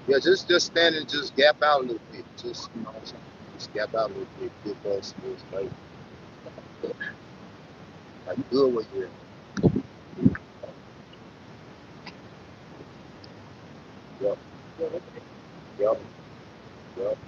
Yeah, just stand and just gap out a little bit. Just you know what I'm saying? Just gap out a little bit. Give us this like good with you. Yep. Yep. Yep.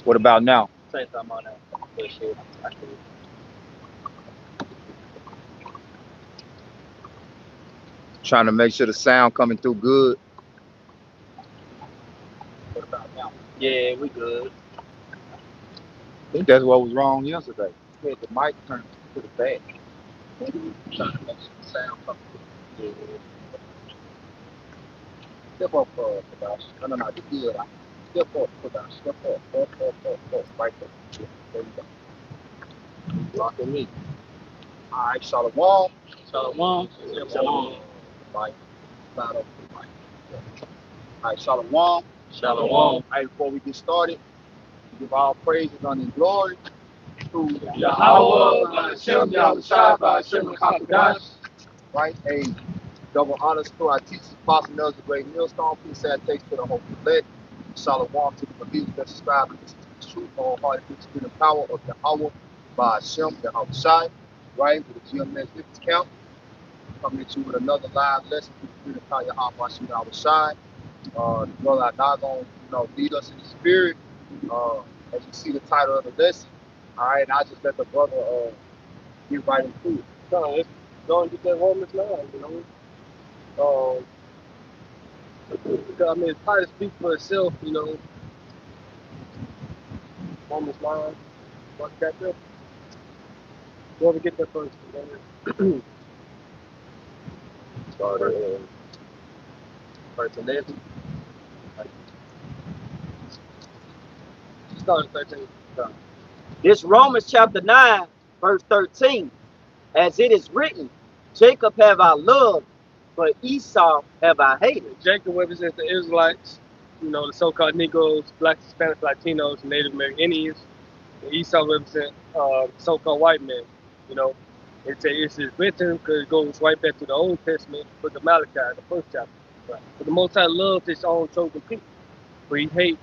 What about now? Same time on that. For sure. Trying to make sure the sound coming through good. What about now? Yeah, we good. I think that's what was wrong yesterday. We had the mic turned to the back. Trying to make sure the sound comes through. Yeah. Step up, production. No, no, no, you good. Step up, production. Step up. Right there. Yeah, there you go. Rocking me. All right, Shalom. Shalom. Shalom. Mic. Loud up the mic. All right, Shalom. Shalom. All right, before we get started, we give all praises and glory to Yahweh, Hashem, Yahushua, Hashem, Hakadash. right? A double honors to our teachers, Apostle Nelson, the great millstone. Peace and thanks to the Holy Elect. Shalom to the believers that subscribe and listen to the truth, wholehearted spirit and power of Yahweh by Hashem, Yahushua, right? With the GMS 50 count. Coming at you with another live lesson through the spirit and power of Yahweh by Hashem, Yahushua. The brother I not going to lead us in the spirit. As you see the title of the lesson, all right, and I just let the brother get right into it. So let's go and get that Romans 9, you know. I mean, it's probably speak for itself, you know. Romans 9, what got there? Go over get there first. Start Verse 11. Start at 13. This Romans chapter 9, verse 13. As it is written, Jacob have I loved, but Esau have I hated. Jacob represents the Israelites, you know, the so-called Negroes, Black, Hispanic, Latinos, Native American Indians. And Esau represents so-called white men, you know. It's written because it goes right back to the Old Testament with the Malachi, the first chapter. Right. But the Most High loved his own chosen people, but he hates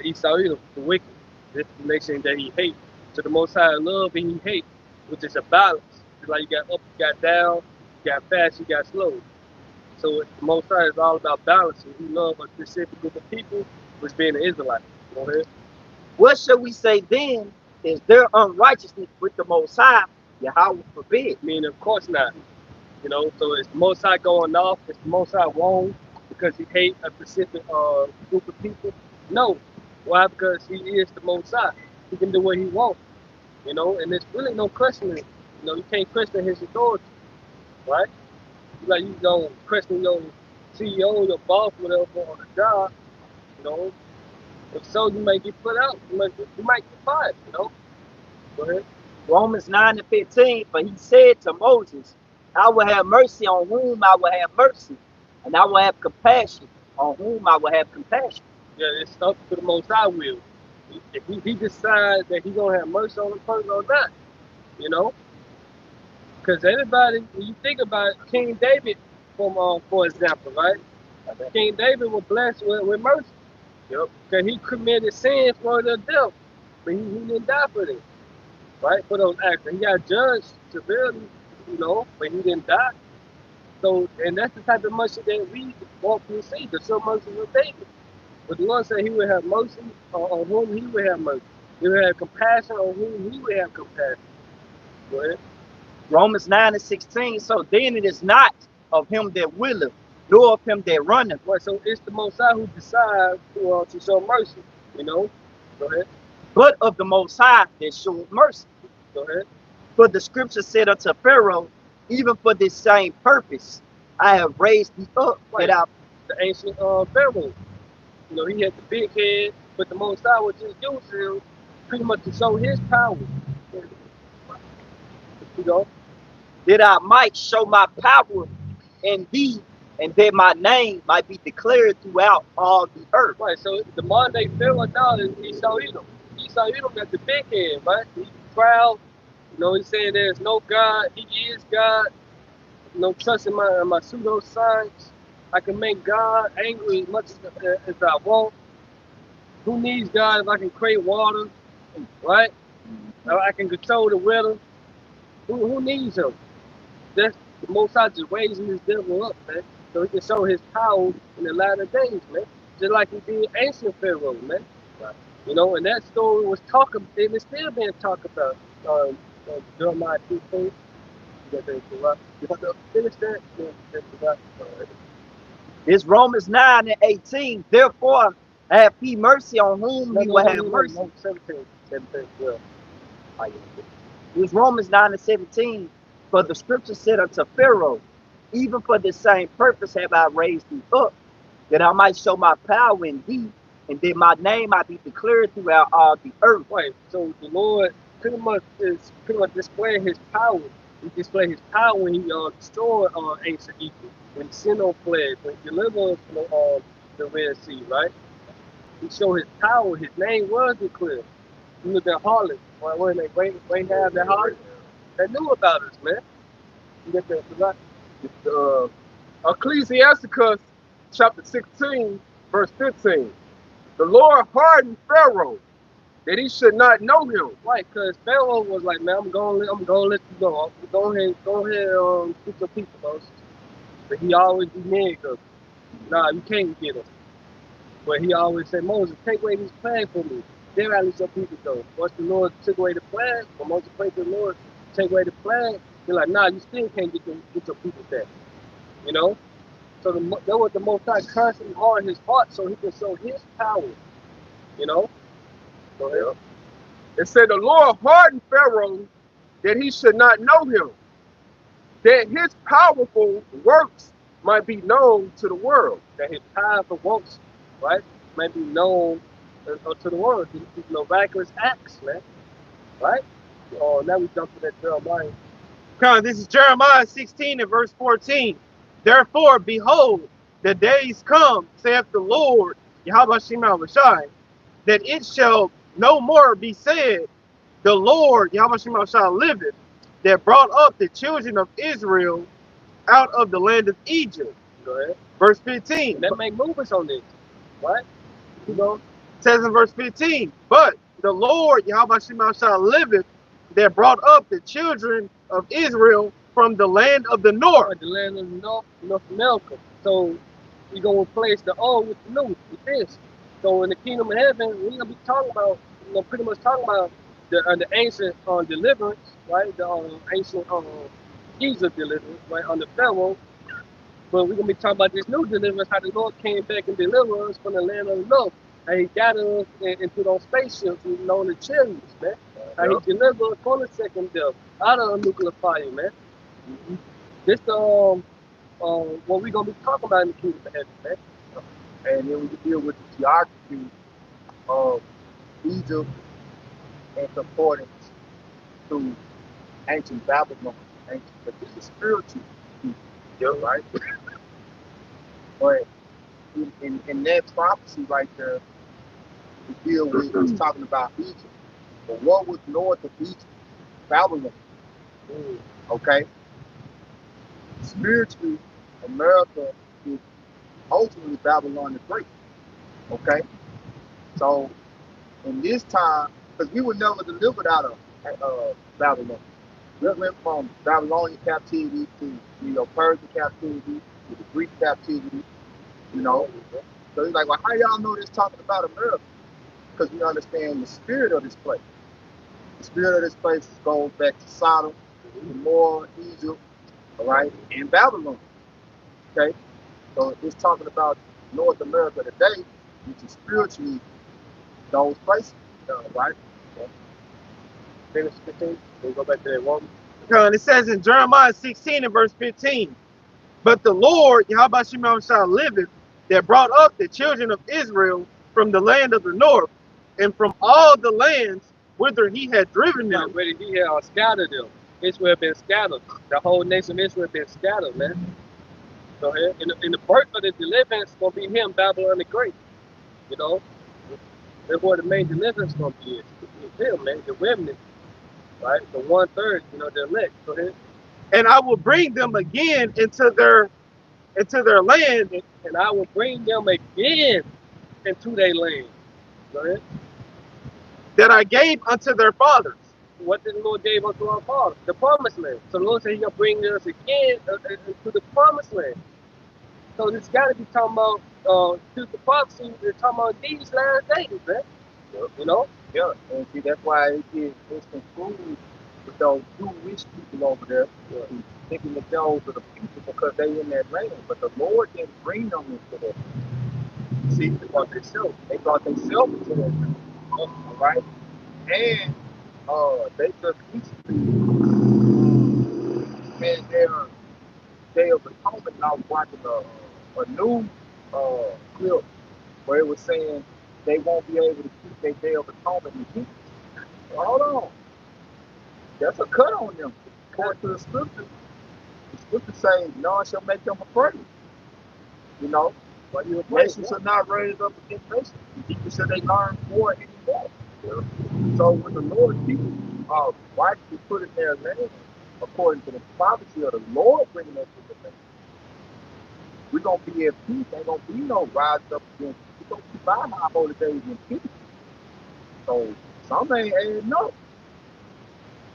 Esau, the wicked. This is the nation that he hates. So the Most High love and he hates, which is a balance. It's like you got up, you got down, you got fast, you got slow. So the Most High is all about balancing. He loves a specific group of people, which being the Israelites. Go ahead. What shall we say then? Is there unrighteousness with the Most High? Yahweh forbid. I mean, of course not. You know, so it's the Most High going off. It's the Most High wrong because he hates a specific group of people. No. Why? Because he is the Most High. He can do what he wants. You know, and there's really no questioning. You know, you can't question his authority, right? Like you don't question your CEO, your boss, whatever on the job. You know, if so, you might get put out. You might get fired. You know. Go ahead. Romans 9 and 15. For he said to Moses, I will have mercy on whom I will have mercy, and I will have compassion on whom I will have compassion. Yeah, it's up to the Most High will. If he decides that he's gonna have mercy on the person or not, you know. Because everybody, when you think about King David, for example, right? King David was blessed with mercy. Yep. Okay, he committed sin for the death, but he didn't die for it, right? For those acts. He got judged severely, but he didn't die. So, and that's the type of mercy that we want to receive, the sure mercy of David. But the Lord said he would have mercy on whom he would have mercy. He would have compassion on whom he would have compassion. Go ahead. Romans 9:16. So then it is not of him that willeth, nor of him that runneth, Right, so it's the Most High who decides to show mercy. Go ahead. but of the Most High that showeth mercy. Go ahead. For the scripture said unto Pharaoh, even for this same purpose, I have raised thee up, Right. that I The ancient Pharaoh. He had the big head, but the Most High was just using him pretty much to show his power. that I might show my power in thee, and that my name might be declared throughout all the earth. Right, so the modern day Pharaoh now is Esau Edom. Esau Edom got the big head, right? He's proud. He's saying there's no God. He is God. Trust in my pseudo science. I can make God angry as much as I want. Who needs God if I can create water, right? I can control the weather. Who needs him? That's the Most High just raising this devil up, man, so he can show his power in the latter days, man. Just like he did ancient Pharaoh, man. Right. And that story was talked about, and it's still being talked about. Jeremiah 15. Finish that. It's Romans 9:18. Therefore, have he mercy on whom he will have mercy. 17, yeah. It's Romans 9:17. For the scripture said unto Pharaoh, even for the same purpose have I raised thee up, that I might show my power in thee, and that my name might be declared throughout all the earth. Right. So the Lord pretty much displaying his power. He displayed his power when he destroyed ancient Egypt, when he sent on plagues, when he delivered us from the Red Sea, right? He showed his power. His name was declared. You look at harlot, right? When they have that harlot, they knew about us, man. You get that right? Ecclesiasticus chapter 16, verse 15. The Lord hardened Pharaoh that he should not know him. Right, because Pharaoh was like, man, I'm gonna let you go. Go ahead, get your people, Moses. But he always be mad because, nah, you can't get them. But he always said, Moses, take away these plagues from me. Then I let your people go. Once the Lord took away the plague, when Moses prayed to the Lord, take away the plague, he's like, nah, you still can't get your people back. So that was the Most High constantly harden his heart so he can show his power. Go ahead. It said the Lord hardened Pharaoh that he should not know him, that his powerful works might be known to the world. That his powerful works, right, might be known to the world. His miraculous acts, man. Right? Now we jump to that Jeremiah. This is Jeremiah 16 and verse 14. Therefore, behold, the days come, saith the Lord, Yahweh Shai, that it shall no more be said, the Lord, Yahweh Shai liveth, that brought up the children of Israel out of the land of Egypt. Go ahead. Verse 15. And that make movements on this, right? Says in verse 15, but the Lord, Yahweh Shai liveth, that brought up the children of Israel from the land of the north. The land of the North America. So we're going to replace the old with the new, with this. So in the kingdom of heaven, we're going to be talking about, pretty much talking about the ancient deliverance, right? The ancient Egypt deliverance, right, under Pharaoh. But we're going to be talking about this new deliverance, how the Lord came back and delivered us from the land of the north. How he gathered us into those spaceships, the chariots, man. How he delivered us from the second death, out of a nuclear fire, man. This what we're gonna be talking about in the kingdom of heaven, man. And then when you deal with the geography of Egypt and concordance to ancient Babylon, but this is spiritual, right? But in that prophecy right there, the deal with was talking about Egypt. But what was north of Egypt? Babylon. Okay? Spiritually, America is ultimately Babylon the Great. Okay? So in this time, because we were never delivered out of Babylon. We went from Babylonian captivity to Persian captivity to the Greek captivity. You know, so he's like, well, how y'all know this talking about America? Because we understand the spirit of this place. The spirit of this place goes back to Sodom, Gomorrah, Egypt, all right, and Babylon. Okay, so it's talking about North America today, which is spiritually those places, right? Finish 15. We'll go back to that one. And it says in Jeremiah 16 and verse 15, but the Lord, Yahweh shall liveth, that brought up the children of Israel from the land of the north, and from all the lands whither he had driven them. Where he had scattered them. Israel been scattered. The whole nation of Israel been scattered, man. So here, in the birth of the deliverance gonna be him, Babylon the Great. You know, that's where the main deliverance gonna be. It's him, man, the remnant, right? The 1/3, the elect. So here, and I will bring them again into their land, and I will bring them again into their land. Go ahead. That I gave unto their fathers. What did the Lord gave unto our fathers? The promised land. So the Lord said he's going to bring us again to the promised land. So it's got to be talking about future prophecy. They're talking about these last days, man. You know? Yeah, and see, that's why it's confused with those Jewish people over there, thinking that those are the people because they in that land. But the Lord didn't bring them into that. See, they brought themselves into that land. All right? And they just recently had their Day of Atonement, and I was watching a new clip where it was saying they won't be able to keep their Day of Atonement in Egypt. Hold on. That's a cut on them. According to the scripture say, none shall make them afraid. You know? But nation shall not raise up against nation. People said they learn more anymore. So when the Lord people rightfully put in their land, according to the prophecy of the Lord bringing us to the land, we're going to be at peace. Ain't going to be no rise up against. We're going to keep our high holy days in peace. So some ain't no.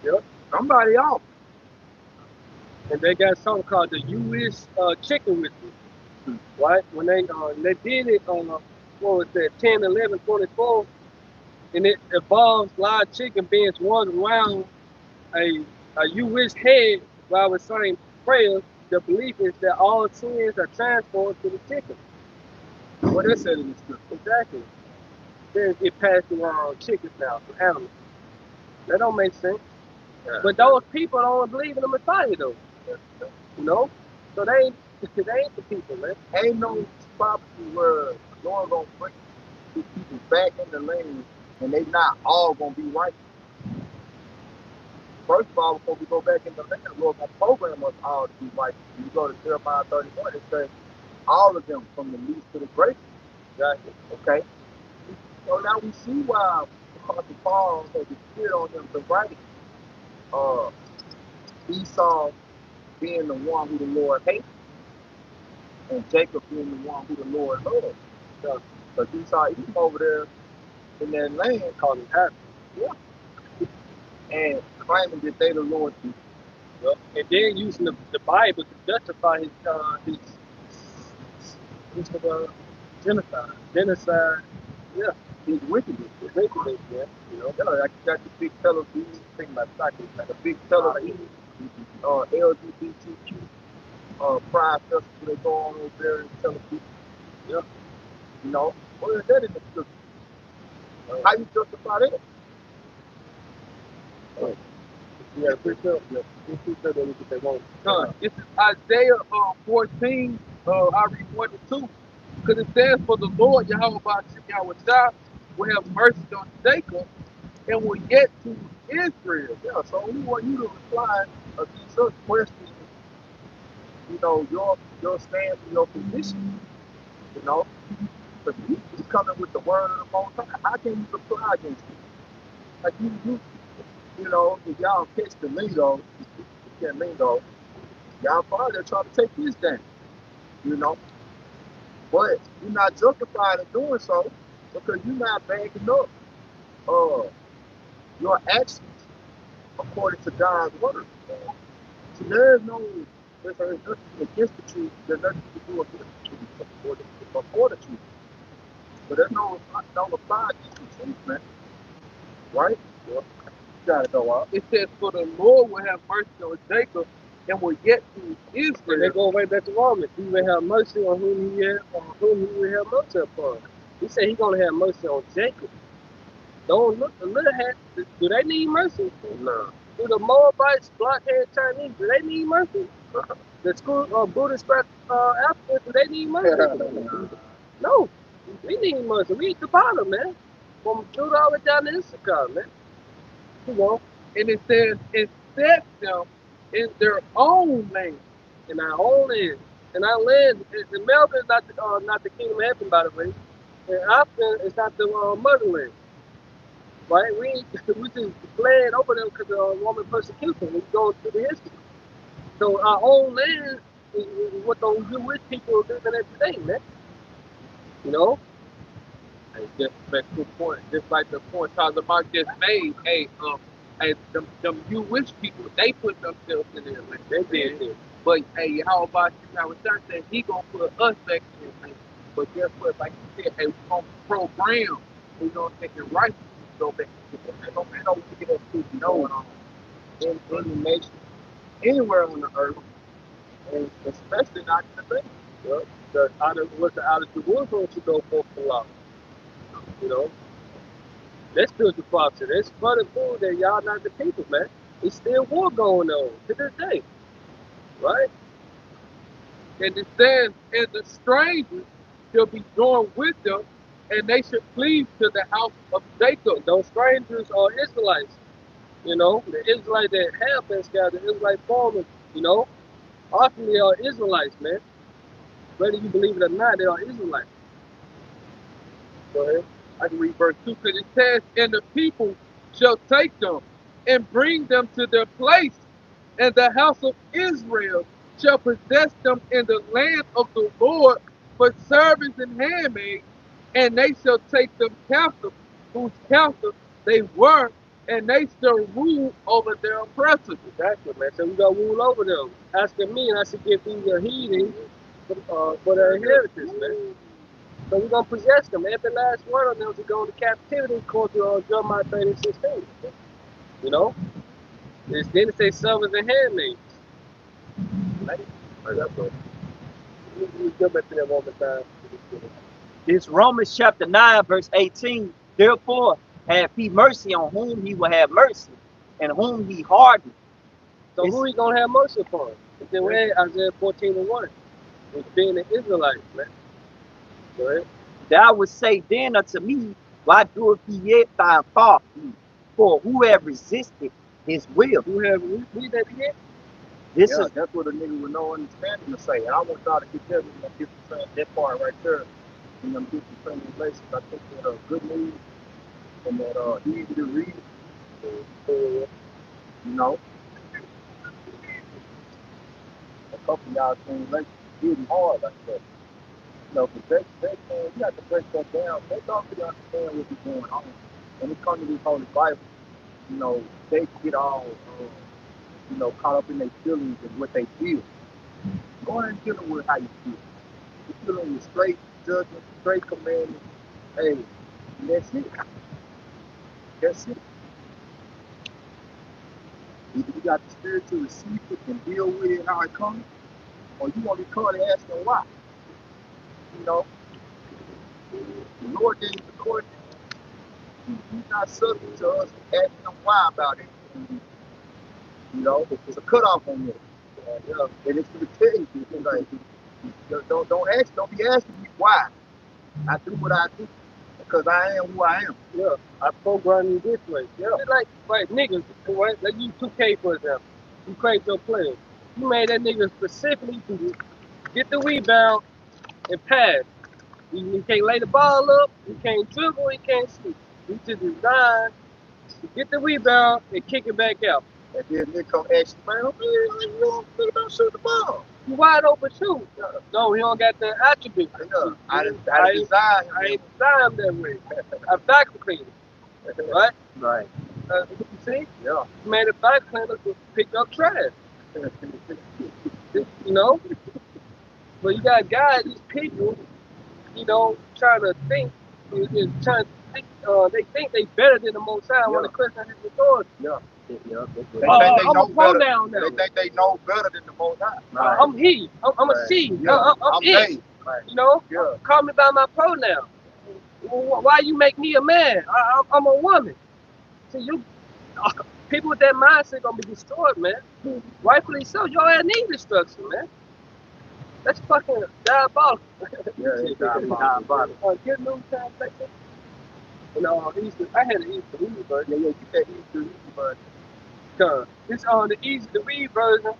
Yep. Somebody off. And they got something called the U.S. chicken ritual. Right? When they did it on, what was that, 10, 11, 24, and it involves live chicken being run around a U.S. head while we're saying prayers. The belief is that all sins are transferred to the chicken. What they said in the scripture. Exactly. Then it passed around chickens now, to animals. That don't make sense. Yeah. But those people don't believe in the Messiah, though. You know? So they ain't the people, man. Ain't no prophecy where the Lord gonna bring these people back in the land and they not all gonna be right. First of all, before we go back in the land, the Lord gonna program us all to be right. When you go to Jeremiah 31, it says all of them from the least to the greatest. Exactly. Okay? So now we see why Apostle Paul had the spirit on them to write Esau being the one who the Lord hates, and Jacob being the one who the Lord loves. Because Esau Edom over there in that land called him happy. Yeah. And claiming that they the Lord's people. Yep. And then using the Bible to justify his genocide. Yeah. His wickedness. Yeah. You know, like you got the big television thing like a big television, LGBTQ pride festival they go on over there and tell people. Yeah. You know, what is that in the scripture? How you justify that? Yeah, pretty sure. Yeah, pretty sure that what they want. This is Isaiah 14. I read 1 and 2. Because it says, for the Lord Yahweh will have mercy on Jacob and will yet to Israel. Yeah, so we want you to reply against us questions, you know, your stance and your position, you know. But you just coming with the word of the Most High. How can you reply against it? Like you know, if y'all catch the lingo, y'all probably trying to take this down, you know. But you're not justified in doing so because you're not backing up uh, your actions according to God's word. So there's nothing against the truth. There's nothing you can do against the truth before the truth. But there's no apply against the truth, man. Right? Well, you gotta go out. It says, for the Lord will have mercy on Jacob and will yet to Israel. And they go right back to Romans. He will have mercy on whom he will have mercy upon. He said he's gonna have mercy on Jacob. Don't look the little hat. Do they need mercy? No. Do the Moabites, blockhead Chinese, do they need mercy? The school Buddhist Africans, do they need mercy? No. We need mercy. We at the bottom, man. From Judah all the way down to Issachar, man. You know. And it says, it set them in their own land, in our own land. And our land, America is not the kingdom of heaven, by the way. And Africa is not the motherland. Right? We just fled over them because of Roman persecution. We go through the history. So our own land is what those Jewish people are living in today, man. You know? Hey, just back to the point, just like the point Father Mark just made, hey, them Jewish people, they put themselves in there, man. They did it. But hey, how about you now with that? He gonna put us back in, man. But guess what? Like you said, hey, we gonna program. We gonna take it right. Go back to it. They don't get us to know in the nation, anywhere on the earth, and especially not in the nation. Well, out of Jerusalem to go forth the law. You know? That's spiritual prophecy. That's further proof that y'all not the people, man. It's still war going on to this day. Right? And it says, and the strangers shall be joined with them, and they should flee to the house of Jacob. Those strangers are Israelites. You know, the Israelites that have been scattered, the Israelite farmers, you know, often they are Israelites, man. Whether you believe it or not, they are Israelites. Go ahead. I can read verse 2, because it says, and the people shall take them and bring them to their place, and the house of Israel shall possess them in the land of the Lord for servants and handmaids, and they shall take them captive, whose captive they were, and they shall rule over their oppressors. Exactly, man. So we got to rule over them. Asking me, and I should give these a heathen for their inheritance, man. So we're going to possess them. Every last one of them to go into captivity according to Jeremiah 30:16. You know? Then it says servants and handmaids. Right? That's what. We go back to that one more time. It's Romans chapter 9, verse 18. Therefore, have he mercy on whom he will have mercy, and whom he hardened. So who he going to have mercy upon? It's in Isaiah 14:1. It's being an Israelite, man. Go ahead. Thou would say then unto me, why doeth he yet find fault with me? For who have resisted his will? Who have read that again? This Yeah, is that's what a nigga with no understanding to say. And I want y'all to get that in them different that part right there in them different translations. I think that good news and that easy to read. You know, a couple of y'all translations getting hard like that. You know, because you have to break that down. They don't really understand what's going on. When it comes to this Holy Bible, you know, they get all, you know, caught up in their feelings and what they feel. Go ahead and deal with how you feel. You're dealing with straight judgment, straight commandments. Hey, and that's it. That's it. Either you got the spirit to receive it and deal with it how it comes, or you want to be caught asking why. You know, the Lord, He's not subject to us asking him why about it. You know, there's a cutoff on this. And it's going to tell you, like, don't be asking me why. I do what I do because I am who I am. Yeah, I program you this way. Yeah. It's like niggas, right? Like you 2K for example. You crank your player. You made that nigga specifically to get the rebound and pass. He can't lay the ball up, he can't dribble, he can't shoot. He just designed to get the rebound and kick it back out. And then they come ask you, man, you don't think about shooting the ball. You wide open shoot. No, he don't got the attribute. Yeah, I didn't I design him. ain't designed him that way. I vacuum cleaner, right? Right. You see, Yeah. you made a vacuum cleaner to pick up trash. You know, but you got guys, these people, trying to think, trying to think, they think they better than the Most High when Yeah. the question his authority. Yeah. They Oh, think they I'm know a pronoun better. now. They think they know better than the Most High. Right. I'm he. I'm a Right. she. Yeah, I'm it. they. Yeah. Call me by my pronoun. Why you make me a man? I'm a woman. See, people with that mindset gonna be destroyed, man. Rightfully so. Your ass need destruction, man. That's fucking diabolical. Yeah, it's diabolical. Good news translation. Easter. I had an Easter read version. Yeah, you can't eat the but It's on the easy to read version.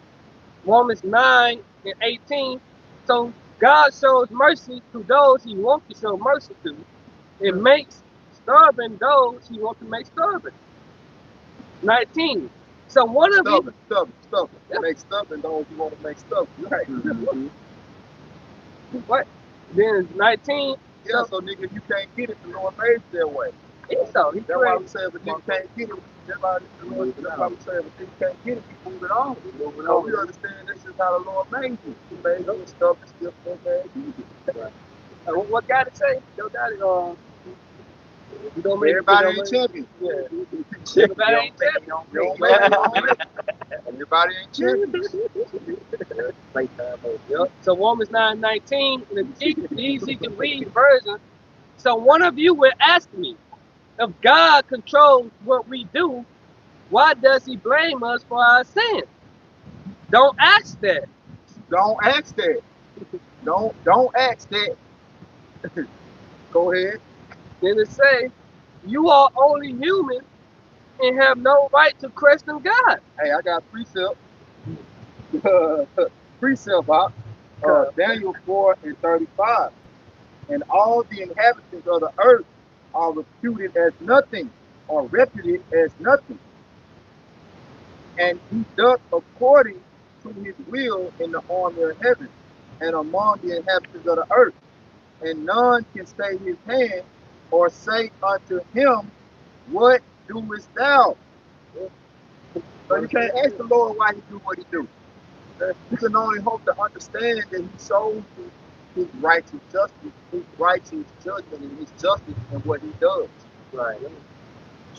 Romans 9:18. So God shows mercy to those He wants to show mercy to. It makes stubborn those He wants to make stubborn. 19. So one of you. stubborn. Yeah. Make stubborn those who want to make stubborn. Right. Mhm. What? Then 19. Yeah, so nigga, you can't get it. The Lord made it that way. Esau. He That's why we created. say if a nigga can't get it, that's why we say if a nigga can't get it, you move it on. So we understand this is how the Lord made you. He made you stuff and still made you. What God it say? Your daddy. You don't make Everybody it. ain't champion. Yeah. Everybody ain't champion. You don't make it, you don't make it. Everybody ain't champion. Yep. So Romans 9:19, in the easy to read version. So one of you will ask me, if God controls what we do, why does He blame us for our sins? Don't ask that. Don't ask that. Don't ask that. Go ahead. Then it say, you are only human and have no right to question God. Hey, I got precept. Precept out. Daniel 4:35. And all the inhabitants of the earth are reputed as nothing, or reputed as nothing. And he doth according to his will in the army of heaven and among the inhabitants of the earth. And none can stay his hand or say unto him, what doest thou? So you can't ask the Lord why he do what he do. You can only hope to understand that he shows you his righteous justice, his righteous judgment, and his justice in what he does. Right.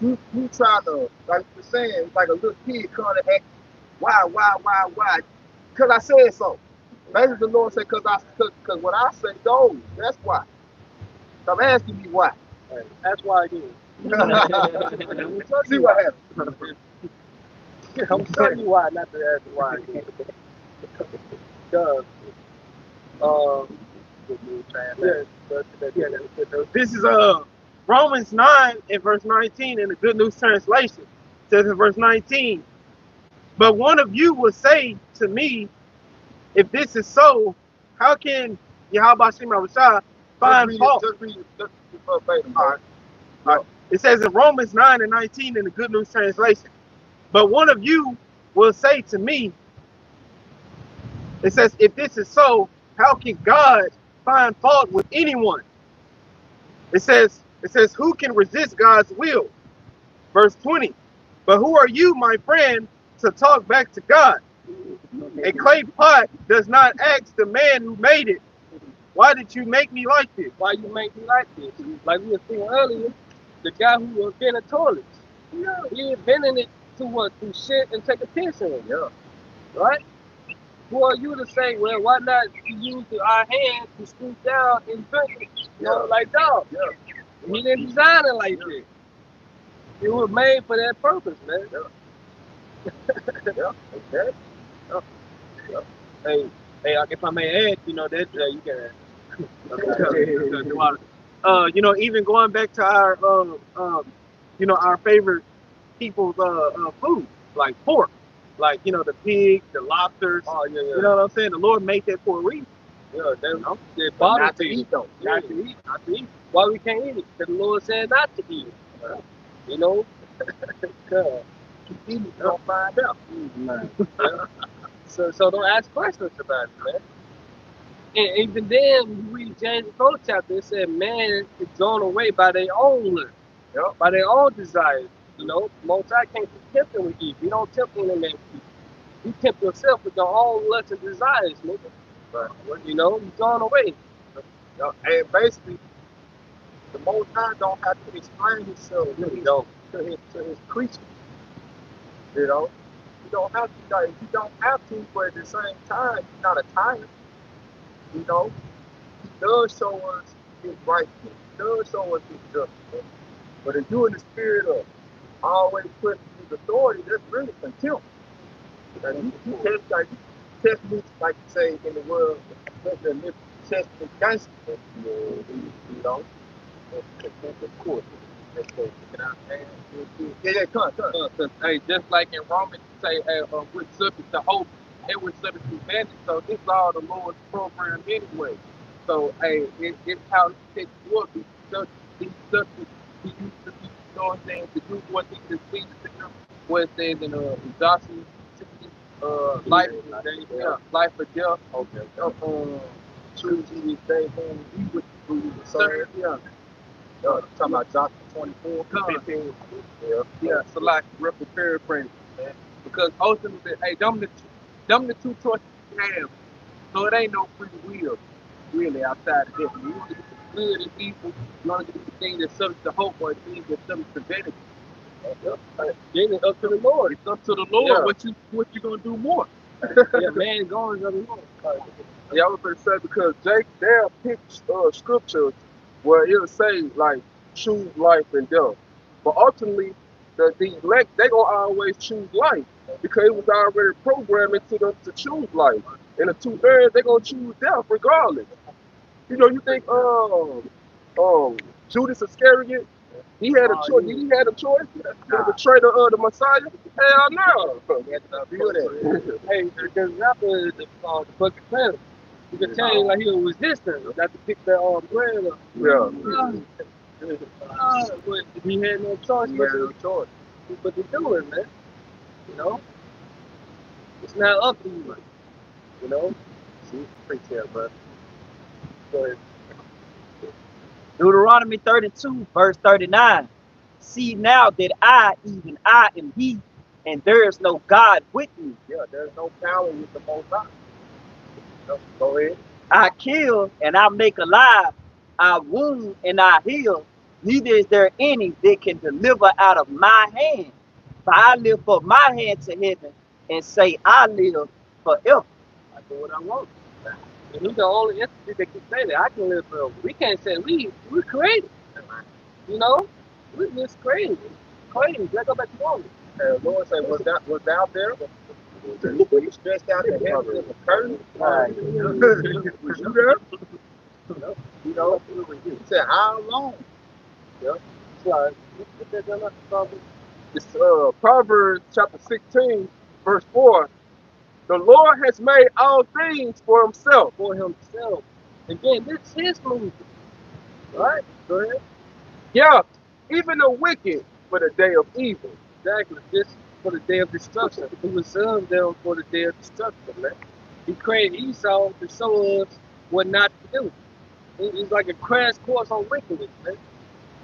You try to, like you're saying, like a little kid trying to act, why? Because I said so. Maybe the Lord said, because what I say goes. That's why. Stop asking me why. That's why I do it. See what happens. I'm telling you why, not to ask why. Because, This is Romans 9 and verse 19 in the Good News Translation. It says in verse 19, but one of you will say to me, if this is so, how can Yahweh Shem Rashah find fault? Just read it verbatim. All right. It says in Romans 9 and 19 in the Good News Translation, but one of you will say to me, it says, if this is so, how can God find fault with anyone? It says, who can resist God's will? Verse 20, but who are you, my friend, to talk back to God? A clay pot does not ask the man who made it, why did you make me like this? Why you make me like this? Like we were saying earlier, the guy who invented toilets. Yeah. He invented it to shit and take a piss in. Yeah. Right? Who are you to say, well, why not use our hands to scoop down and drink it? You know, like dog. Yeah. He didn't design it like that. It was made for that purpose, man. Yeah. Okay. Hey, if I may add, that you can. Even going back to our, our favorite people's food, like pork, like the pig, the lobsters. Oh yeah. You know what I'm saying? The Lord made that for a reason. Yeah, they bought Not it to eat though. Not to eat. Not to eat. Why we can't eat it? Because the Lord said not to eat it. You know? Keep eating, you don't find out. So don't ask questions about it, man. And even then, when you read James 4 chapter, it said man is drawn away by their own lust, Yep. by their own desires. You know, Most High can't be tempted with Eve. You don't tempt any man with Eve. You tempt yourself with your own lust and desires, nigga. Right. You know, you're drawn away. Yep. And basically, the Most High don't have to explain himself to his creatures. You know, you don't have to. Like, you don't have to, but at the same time, he's not a tyrant. You know, he does show us his right. He does show us his justice. But if you're in the spirit of always putting his authority, that's really contempt. And you test me, like you say in the world, test me gangster. You know, of course. Yeah, come on. Cause hey, just like in Romans, you say, hey, we're subject to hope and we're subject to vanity. So this is all the Lord's program anyway. So hey, it's how he takes you up. He's subject to you to be, you know what I'm saying, to do what he can see to him. What it says in Joshua 16, life or death. Okay. Choose ye day whom you would serve. Yeah. Talking about Joshua 24, 15. Yeah, so like roughly paraphrase, man. Because ultimately, hey, them the two choices you have. So it ain't no free will, really, outside of this. You want to get the good and evil, you want to get the thing that's subject to hope or the thing that's subject to vanity. Then it's up to the Lord. It's up to the Lord Yeah. what you gonna do more. Yeah, man going to the Lord. Yeah, I was going to say because Jake, they'll pick scriptures where it'll say like choose life and death, but ultimately the elect they gonna always choose life because it was already programmed into them to choose life. And the two thirds they gonna choose death regardless. You know, you think Judas Iscariot, he had a choice. Did he have a choice to betray the Messiah? Hell no. Hey, because rapper is the fucking planet. You can tell you like he was resistant, not to pick that bread up. Yeah. But he had no choice but to do it, man. You know? It's not up to you, you know? See, appreciate, bro. Go ahead. Deuteronomy 32, verse 39. See now that I, even I, am he, and there is no God with me. Yeah, there's no power with the Most High. Go ahead. I kill and I make alive. I wound and I heal. Neither is there any that can deliver out of my hand. For I lift up my hand to heaven and say, I live forever. I do what I want. And he's the only entity that can say that. I can live forever. We can't say we created. You know? We just crazy. Crazy. Let's go back to Rome. The Lord said, was out there? Were you stretched out the heaven with the curtain? Was you there? You know, he said, how long? So, It's Proverbs chapter 16, verse 4. The Lord has made all things for himself. for himself. Again, this is his movie. Right? Go ahead. Yeah, even the wicked for the day of evil. Exactly. This for the day of destruction. He was served them for the day of destruction, man. He created Esau to show us what not to do. It's like a crash course on wickedness, man.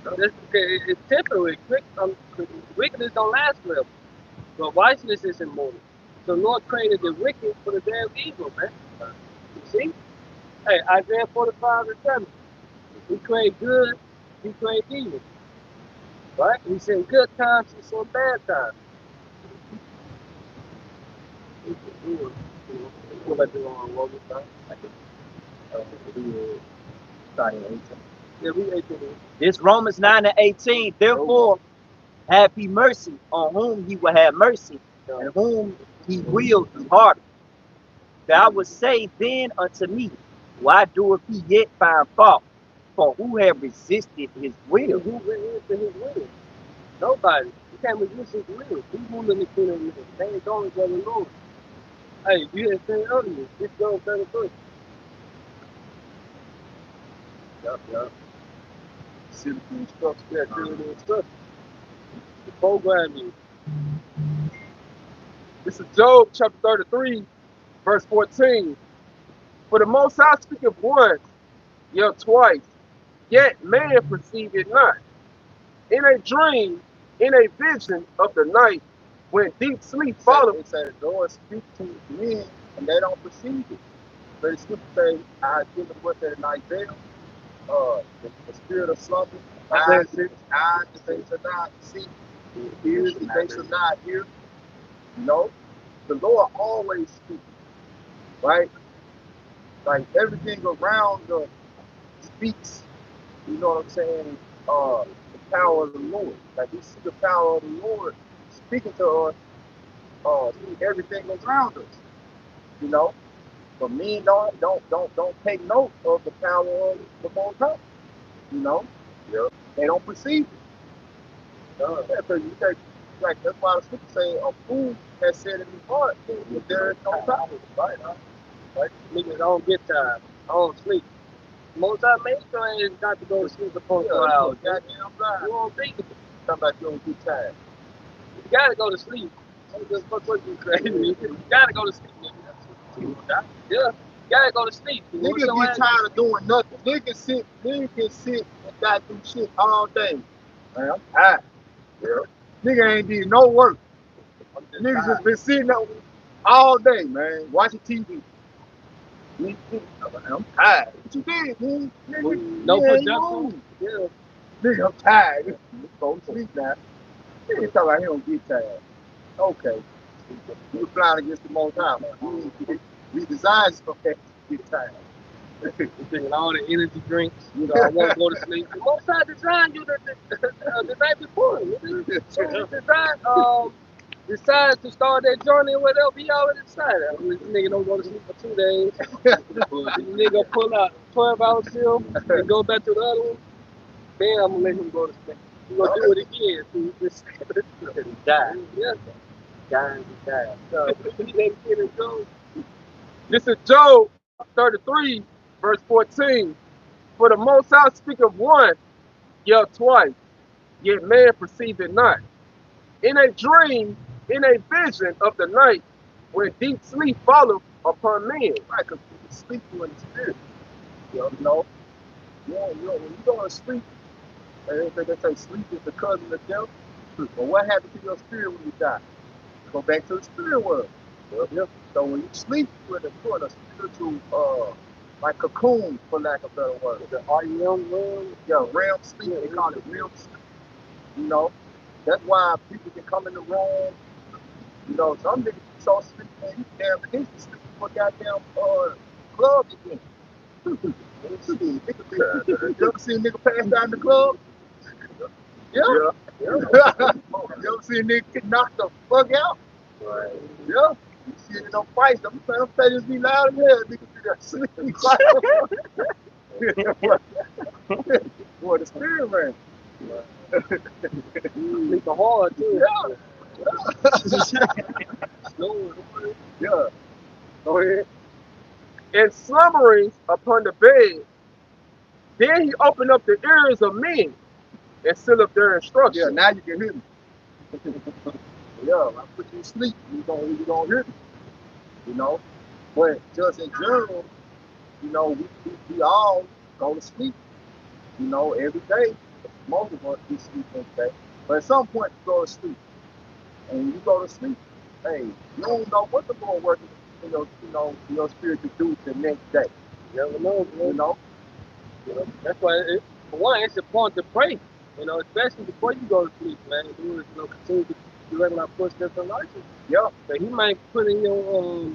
It's temporary. Wickedness don't last forever. But righteousness is immortal. So the Lord created the wicked for the day of evil, man. You see? Hey, Isaiah 45 and 7. He created good, he created evil. Right? He sent good times, he sent bad times. Go back to Romans 9. Starting 18. Yeah, we 18. This Romans 9 and 18. Therefore, have he mercy on whom he will have mercy, and whom he will he pardon. Thou would say then unto me, why doeth he yet find fault? For who have resisted his will? Who resisted his will? Nobody. You can't resist his will. He's ruling the kingdom of the same going to the Lord. Hey, you had said earlier, this goes better first. Yup. See the instruction, yeah, the instruction. The program you. This is Job chapter 33, Verse 14. For the Most High speaketh once, yet twice, yet man perceive it not. In a dream, in a vision of the night, when deep sleep followeth. It said the Lord speaks to men and they don't perceive it. But the scripture say, I give them what that night veil, the spirit of slumber, eyes that they shall not see, ears that they shall not hear. You know, the Lord always speaks, right? Like everything around us speaks, you know what I'm saying? The power of the Lord. Like we see the power of the Lord speaking to us through everything around us, you know. But men don't take note of the power of the Most High, you know. Yeah. They don't perceive it. Yeah, because you take, like that's why the scripture say a fool has said in his heart, but there is no power, right? Right? Niggas don't get tired. I don't sleep. Most time, make sure it's got to go to sleep for 4 hours. Goddamn right. You won't think it. Talking about you don't get tired. You gotta go to sleep. Don't just fuck what you crazy. You gotta go to sleep, nigga. Yeah. You gotta go to sleep. Niggas get tired of doing nothing. Niggas can sit and not do shit all day. Man, I'm tired. Yeah. Nigga ain't did no work. Niggas just been sitting up all day, man, watching TV. I'm tired. What you did, man? Nigga, no production. Yeah. Nigga, I'm tired. Go to sleep now. Nigga talking about he don't get tired. Okay. You're flying against the Most High, man. We designed for that to get tired. Drinking all the energy drinks. You know, I won't go to sleep. The Most High designed you the night before. Decide to start that journey or whatever, he already decided. I mean, this nigga don't go to sleep for 2 days. This nigga pull out 12-hour shift and go back to the other one. Then I'm gonna let him go to sleep. He's gonna do it again. He died. Yeah. Dying, he died. So, he let it go. This is Job 33, verse 14. For the Most High speaketh once, yet twice, yet man perceive it not. In a dream, in a vision of the night, when deep sleep followeth upon men. Right, because you sleep you in the spirit. You know? When you go to sleep, they say sleep is the cousin of death. But what happens to your spirit when you die? You go back to the spirit world. Yeah. So when you sleep, you're in a spiritual, like cocoon, for lack of better word. The REM realm? Yeah, realm sleep. They call it realm sleep. You know? That's why people can come in the room. You know, some niggas so sleep, man, you damn niggas sleep for goddamn club again. You ever seen a nigga pass down the club? Yeah. You ever seen a nigga get knocked the fuck out? Right. Yeah. You see it in them fights. I'm saying just be loud as hell. Niggas be there sleeping. Boy, the spirit man. Sleep hard too. Yeah. Go ahead. And slumberings upon the bed. Then he opened up the ears of men and sealed up their instruction. Yeah, now you can hear me. Yeah, I put you to sleep. You gonna hear me. You know? But just in general, you know, we all go to sleep. You know, every day. Most of us we sleep every day. But at some point you go to sleep. And when you go to sleep, hey, you don't know what the Lord working in your spirit to do the next day. You never know, man. You know? That's why, for one, it's important to pray. You know, especially before you go to sleep, man. You know, continue to do regular footsteps and righteousness. Yeah. So he might put in your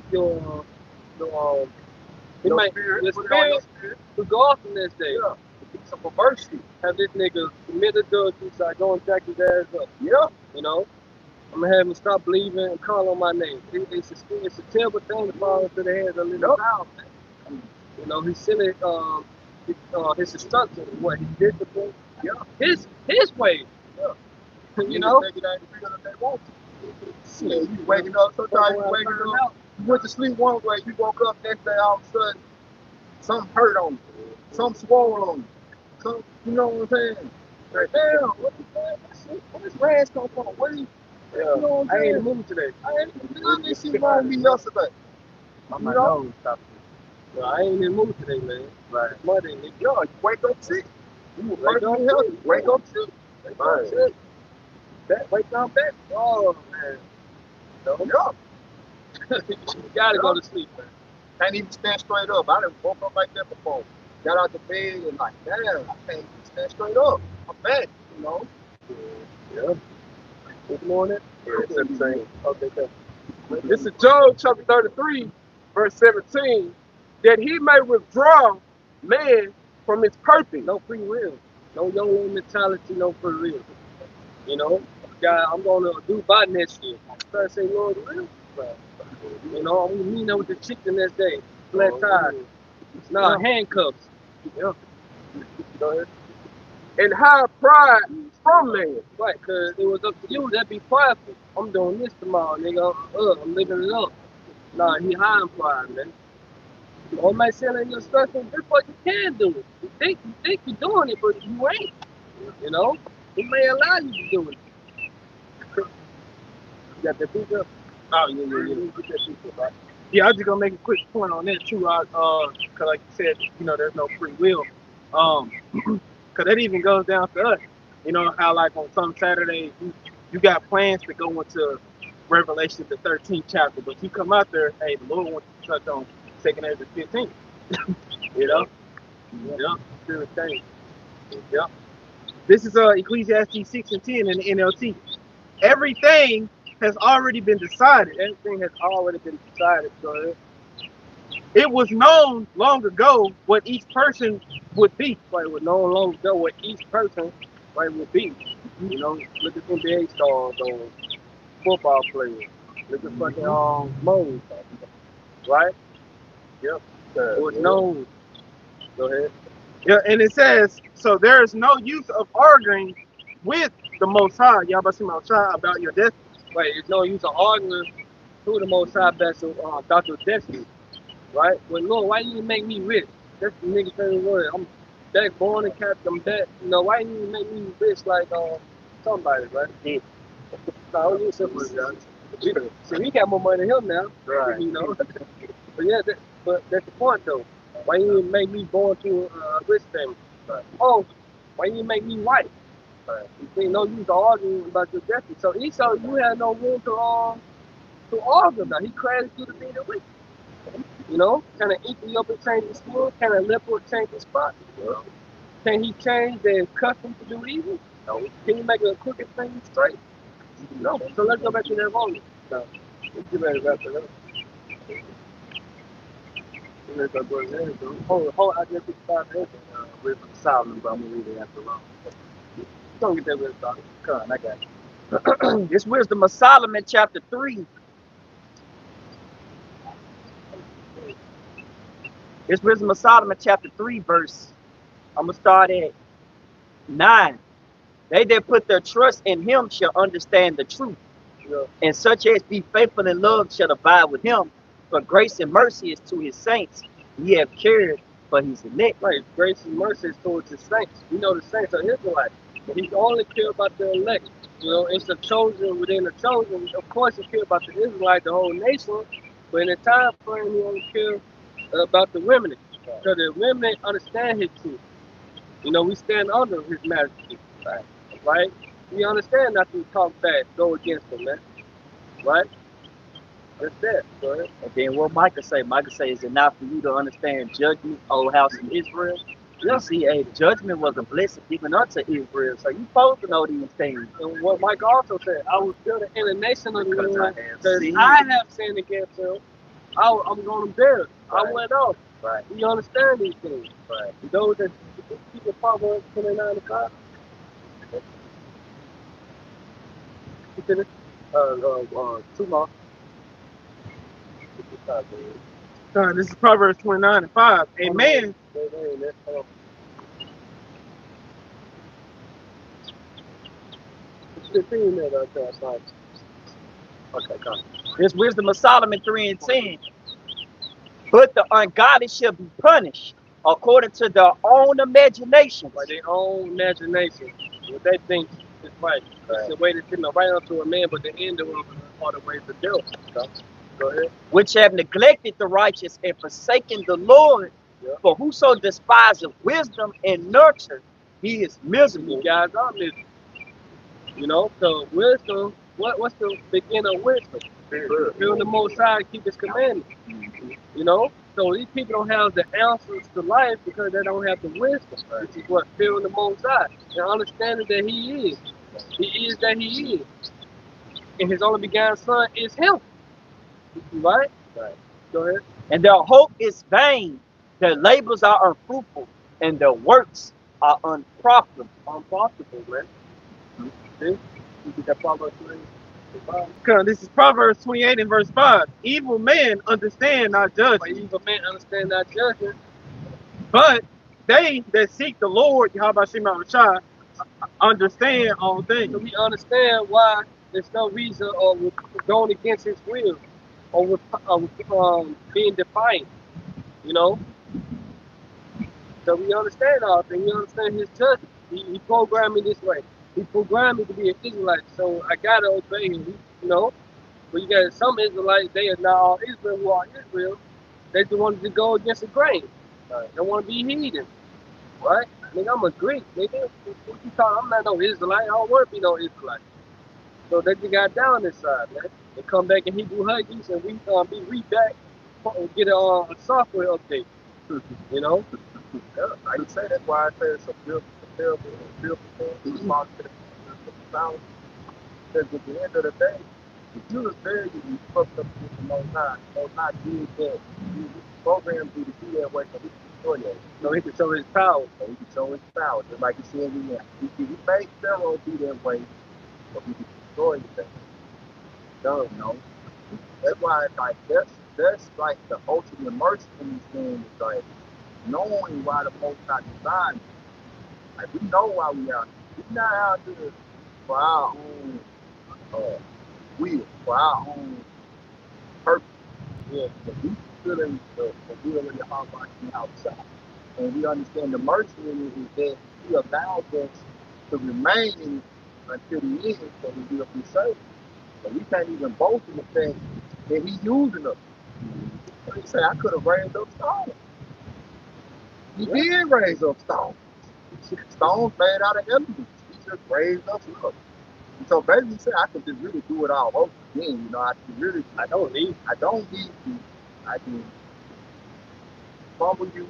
spirit to go off the next day. Yeah. Some perversity. Have this nigga commit adultery, so I go and jack his ass up. Yeah. You know? I'm gonna have him stop believing and call on my name. It's a terrible thing to fall into the hands of little child, man. You know, he's silly his instructions, what his discipline, his way. Yeah. You know? Take it out and figure out they want to. Yeah, you waking up, sometimes you waking up, you went to sleep one way, you woke up next day, all of a sudden, something hurt on you, something swole on you, something, you know what I'm saying? Like, damn, what the fuck? Where this rash come from? Where you know what I'm I ain't saying? in the mood today. I ain't see wrong with me yesterday. On You my know? nose, stop. Well, I ain't in the mood today, man. Right. It's Monday, nigga. Yo, you wake up sick. You were Wake up perfectly healthy. Wake up sick. Wake Right. up sick. Wake up back. Oh, man. No. Yeah. You gotta go to sleep, man. Can't even stand straight up. I done woke up like that before. Got out the bed and like, damn, I can't even stand straight up. I'm back, you know. Yeah. Good morning. Yeah, 17. Okay, good. This is Job chapter 33, verse 17. That he may withdraw man from his purpose. No free will. No YOLO mentality, no free will. You know, God, I'm gonna do by next year. So I say, Lord, will. You know, I'm gonna meet up with the chick the next day. Flat tire. Nah, handcuffs. Yeah. Go ahead. And high pride from man. Right, cause it was up to you. That'd be prideful. I'm doing this tomorrow, nigga. I'm living it up. Nah, he high in pride, man. All my selling your stuff, and that's what you can do it. You think you're doing it, but you ain't. You know, he may allow you to do it. You got that piece up? Oh yeah. Get that piece up, right? Yeah, I was just gonna make a quick point on that too. Cause like you said, you know, there's no free will. Cause that even goes down to us. You know how like on some Saturdays you got plans to go into Revelation the 13th chapter, but you come out there, hey, the Lord wants to touch on 2nd Ezra 15. You know? Yeah. Serious thing. Yeah. This is Ecclesiastes 6 and 10 in the NLT. Everything has already been decided. Everything has already been decided. So it was known long ago what each person would be. Right, it was known long ago what each person would be. You know, look at NBA stars or football players. Look at fucking modes. Right? Yep. It was known. Go ahead. Yeah, and it says, so there is no use of arguing with the Most High, Yahweh about your destiny. Right, there's no use of arguing who the Most High best about your destiny. Right? Well, Lord, why you make me rich? That's the nigga favorite word. I'm that born and kept. I'm that. You know, why you make me rich like somebody, right? Yeah. No, you simple. So he got more money than him now. Right. You know. But yeah, but that's the point though. Why you make me born to a rich family? Right. Oh, why you make me white? Right. You see, no use arguing about your destiny. So Esau, you had no room to argue about. He created you to be the rich. You know, can an Ethiopian change his skin? Can a leopard change his spot? No. Can he change their custom to do evil? No. Can he make a crooked thing straight? No. So let's go back to that volume. No. Let's get ready to wrap it up. Hold, I just 55 minutes. Wisdom of Solomon, but I'm going to read it after long. Don't get that wisdom. Come on, I got you. This Wisdom of Solomon, chapter 3. It's Wisdom of Solomon, chapter 3, verse. I'm going to start at 9. They that put their trust in him shall understand the truth. Yeah. And such as be faithful in love shall abide with him. For grace and mercy is to his saints. He have cared for his elect. Right, grace and mercy is towards his saints. We know the saints are Israelites. But he only cares about the elect. You know, it's the chosen within the chosen. Of course, he cares about the Israelites, the whole nation. But in the time frame, he only cares about the remnant. So the remnant understand his truth. You know, we stand under his majesty. Right? We understand not to talk bad, go against him, man. Right? That's that. Go ahead. And then what Micah say? Micah say, is it not for you to understand judgment, O house of Israel? Yeah. You see, a judgment was a blessing given unto Israel. So you supposed to know these things. And what Micah also said, I will build an incarnation of the Lord, because I have sinned against him. I'm going to bear it. Right. I went off. Right. You understand these things. Right. Those that keep the Proverbs 29 to 5. You finished? 2 more. This is Proverbs 29 and 5. A man. Okay, come. This Wisdom of Solomon 3 and 10. But the ungodly shall be punished according to their own imagination. By their own imagination. What they think is right. It's the way to right unto a man, but the end of them are the ways of devil. Go ahead. which have neglected the righteous and forsaken the Lord. Yeah. For whoso despises wisdom and nurture, he is You miserable. guys are miserable. You know, so wisdom, what's the beginning of wisdom? Fearing the Most High, keep His commandments. You know, so these people don't have the answers to life because they don't have the wisdom, which is what fearing the Most High and understanding that He is. He is that He is, and His only begotten Son is Him. Right? Right. Go ahead. And their hope is vain, their labors are unfruitful, and their works are unprofitable. Unprofitable, man. See? You get that Proverbs 3. Because this is Proverbs 28 and verse 5. Evil men understand not But judgment, evil men understand that judgment. but they that seek the Lord, Yahweh Shai, understand all things. So we understand why there's no reason of going against His will or being defiant, you know? So we understand all things. We understand His judgment. He programmed me this way. He programmed me to be an Israelite, so I gotta obey Him, you know? But you got some Israelites, they are not all Israel who are Israel. They just wanted to go against the grain. They want to be heathen, right? Nigga, I'm a Greek, nigga. What you talking? I'm not no Israelite. I don't want to be no Israelite. So they just got down this side, man. They come back in Hebrew Huggies and we be read back and get a software update. You know? Yeah, like you say, that's why I say it's a beautiful thing. Responsibility to the power. Because at the end of the day, if you rebel, you fucked up with the Most High. Most High did that. He programmed you to be that way so He can destroy you. So He can show His power. So He can show His power. Just like He said, He made Pharaoh be that way so He can destroy you. Dumb, you know? That's why, like, that's like the ultimate mercy in this thing is like knowing why the Most High designed it. Like, we know why we out here. We're not out here for our own will, for our own purpose. Yeah. But we fulfilling the will of the heart on the outside. And we understand the mercy in it is that He allows us to remain in it until the end so we will be saved. So we can't even boast in the fact that He's using us. He say, I could have raised up stones. He did raise up stones. Stones made out of elements. He just raised us up. And so basically he said, I could just really do it all over again. You know, I don't need you. I can humble you